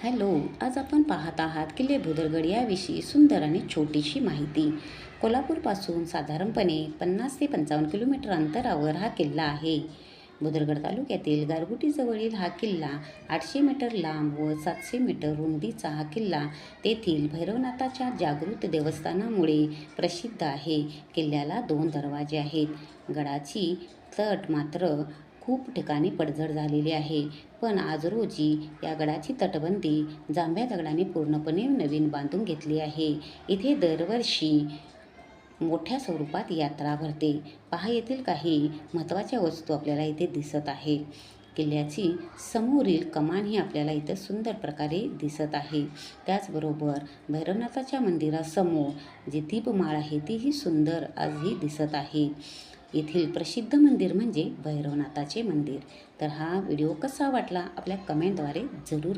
Hello, आज आपण पाहत आहात किल्ले भुदरगड याविषयी सुंदर आणि छोटीशी माहिती. कोल्हापूरपासून साधारणपणे 50 ते 55 किलोमीटर अंतरावर हा किल्ला आहे. भुदरगड तालुक्यातील गारगोटीजवळील हा किल्ला 800 मीटर लांब व 700 मीटर रुंदीचा हा किल्ला तेथील भैरवनाथाच्या जागृत देवस्थानामुळे प्रसिद्ध आहे. किल्ल्याला 2 दरवाजे आहेत. गडाची तट मात्र खूप ठिकाणी पडझड झालेली आहे, पण आज रोजी या गडाची तटबंदी जांभ्या दगडाने पूर्णपणे नवीन बांधून घेतली आहे. इथे दरवर्षी मोठ्या स्वरूपात यात्रा भरते. पहा, येथील काही महत्त्वाच्या वस्तू आपल्याला इथे दिसत आहे. किल्ल्याची समोरील कमान ही आपल्याला इथं सुंदर प्रकारे दिसत आहे. त्याचबरोबर भैरवनाथाच्या मंदिरासमोर जी दीपमाळ आहे तीही सुंदर आजही दिसत आहे. येथील प्रसिद्ध मंदिर म्हणजे भैरवनाथाचे मंदिर. तर हा व्हिडिओ कसा वाटला आपल्या कमेंटद्वारे जरूर